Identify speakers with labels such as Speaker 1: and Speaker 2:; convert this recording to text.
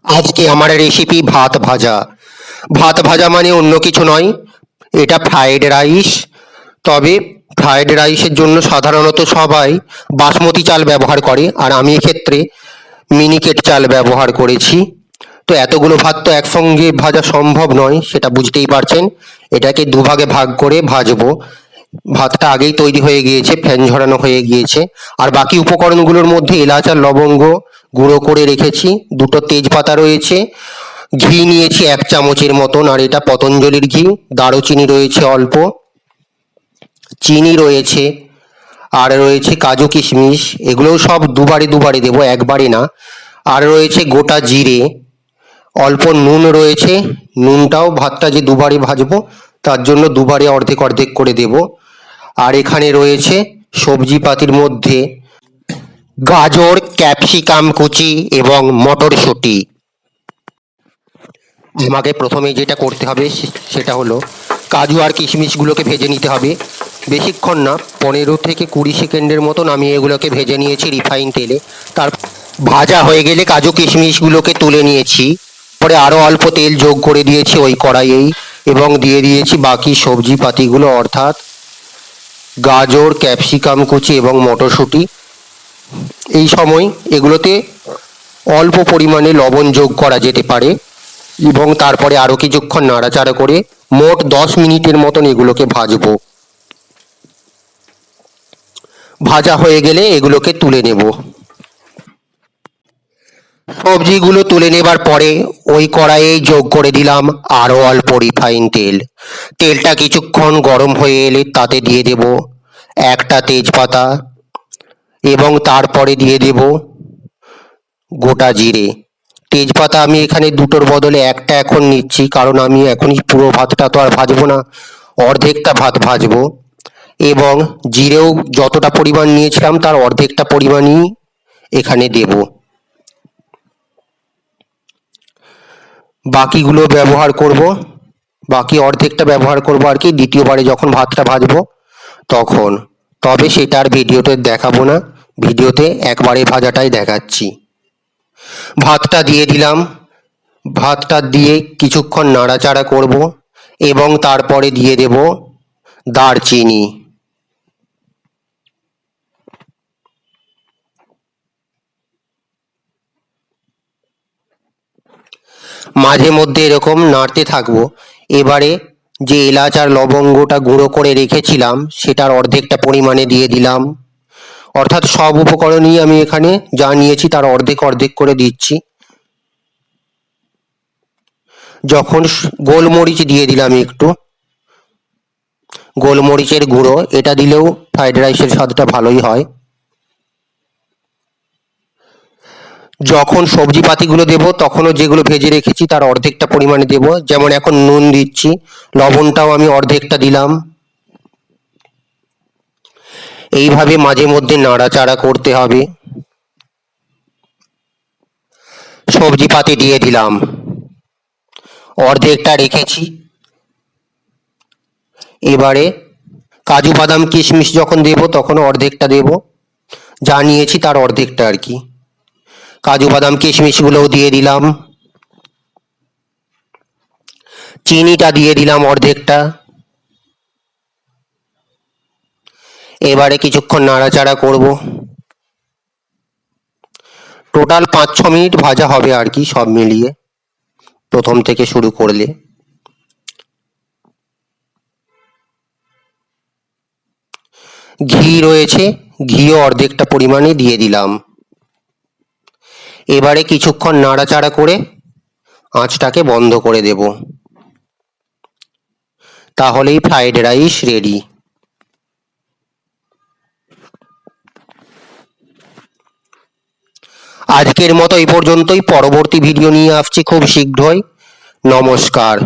Speaker 1: আজকে আমার রেসিপি ভাত ভাজা। ভাত ভাজা মানে অন্য কিছু নয়, এটা ফ্রায়েড রাইস। তবে ফ্রায়েড রাইসের জন্য সাধারণত সবাই বাসমতি চাল ব্যবহার করে, আর আমি এক্ষেত্রে মিনিকেট চাল ব্যবহার করেছি। তো এতগুলো ভাত তো একসঙ্গে ভাজা সম্ভব নয়, সেটা বুঝতেই পারছেন। এটাকে দুভাগে ভাগ করে ভাজবো। ভাতটা আগেই তৈরি হয়ে গিয়েছে, ফ্যান ঝরানো হয়ে গিয়েছে। আর বাকি উপকরণগুলোর মধ্যে এলাচ আর লবঙ্গ গুঁড়ো করে রেখেছি, দুটো তেজপাতা রয়েছে, ঘি নিয়েছি 1 চামচের মতন, আর এটা পতঞ্জলির ঘি। দারুচিনি রয়েছে অল্প, চিনি রয়েছে, আর রয়েছে কাজু কিশমিশ। এগুলোও সব দুবারে দুবারে দেবো, একবারে না। আর রয়েছে গোটা জিরে, অল্প নুন রয়েছে। নুনটাও ভাতটা যে দুবারে ভাজবো তার জন্য দুবারে অর্ধেক অর্ধেক করে দেব। আর এখানে রয়েছে সবজি পাতির মধ্যে গাজর, ক্যাপসিকাম কুচি এবং মটরশুঁটি। আমাকে প্রথমে যেটা করতে হবে সেটা হলো কাজু আর কিশমিশগুলোকে ভেজে নিতে হবে। বেশিক্ষণ না, 15 থেকে 20 সেকেন্ডের মতন আমি এগুলোকে ভেজে নিয়েছি রিফাইন তেলে। তার ভাজা হয়ে গেলে কাজু কিশমিশগুলোকে তুলে নিয়েছি। পরে আরও অল্প তেল যোগ করে দিয়েছি ওই কড়াইয়েই, এবং দিয়ে দিয়েছি বাকি সবজি পাতিগুলো, অর্থাৎ গাজর, ক্যাপসিকাম কুচি এবং মটরশুঁটি। এই সময় এগুলোতে অল্প পরিমাণে লবণ যোগ করা যেতে পারে, এবং তারপরে আরও কিছুক্ষণ নাড়াচাড়া করে মোট 10 মিনিটের মতন এগুলোকে ভাজবো। ভাজা হয়ে গেলে এগুলোকে তুলে নেব। সবজিগুলো তুলে নেবার পরে ওই কড়াইয়েই যোগ করে দিলাম আরও অল্প রিফাইন তেল। তেলটা কিছুক্ষণ গরম হয়ে এলে তাতে দিয়ে দেব একটা তেজপাতা, এবং তারপরে দিয়ে দেব গোটা জিরে। তেজপাতা আমি এখানে দুটোর বদলে একটা এখন নিচ্ছি, কারণ আমি এখনই পুরো ভাতটা তো আর ভাজবো না, অর্ধেকটা ভাত ভাজবো। এবং জিরেও যতটা পরিমাণ নিয়েছিলাম তার অর্ধেকটা পরিমাণই এখানে দেব। বাকিগুলো ব্যবহার করব, বাকি অর্ধেকটা ব্যবহার করব আর কি দ্বিতীয়বারে যখন ভাতটা ভাজবো তখন। তবে সেটা আর ভিডিওতে দেখাবো না, ভিডিওতে একবারে ভাজাটাই দেখাচ্ছি। ভাতটা দিয়ে দিলাম, ভাতটা দিয়ে কিছুক্ষণ নাড়াচাড়া করব, এবং তারপরে দিয়ে দেব দারচিনি। মাঝে মধ্যে এরকম নাড়তে থাকবো। এবারে যে এলাচ আর লবঙ্গটা গুঁড়ো করে রেখেছিলাম সেটার অর্ধেকটা পরিমাণে দিয়ে দিলাম, অর্থাৎ সব উপকরণই আমি এখানে যা নিয়েছি তার অর্ধেক অর্ধেক করে দিচ্ছি। যখন গোলমরিচ দিয়ে দিলাম একটু, গোলমরিচের গুঁড়ো, এটা দিলেও ফ্রাইড রাইসের স্বাদটা ভালোই হয়। যখন সবজি পাতিগুলো দেবো তখনও যেগুলো ভেজে রেখেছি তার অর্ধেকটা পরিমাণে দেব, যেমন এখন নুন দিচ্ছি, লবণটাও আমি অর্ধেকটা দিলাম। এইভাবে মাঝে মধ্যে নাড়াচাড়া করতে হবে। সবজি পাতি দিয়ে দিলাম, অর্ধেকটা রেখেছি। এবারে কাজু বাদাম কিশমিশ যখন দেব তখন অর্ধেকটা দেব, যা নিয়েছি তার অর্ধেকটা আর কি। কাজু বাদাম কিশমিশগুলোও দিয়ে দিলাম, চিনিটা দিয়ে দিলাম অর্ধেকটা। এবারে কিছুক্ষণ নাড়াচাড়া করব। টোটাল 5-6 মিনিট ভাজা হবে আর কি, সব মিলিয়ে প্রথম থেকে শুরু করলে। ঘি রয়েছে, ঘিও অর্ধেকটা পরিমাণে দিয়ে দিলাম। এবারে কিছুক্ষণ নাড়াচাড়া করে আঁচটাকে বন্ধ করে দেব, তাহলেই ফ্রাইড রাইস রেডি। আজকের মতো এই পর্যন্তই, পরবর্তী ভিডিও নিয়ে আসছি খুব শীঘ্রই। নমস্কার।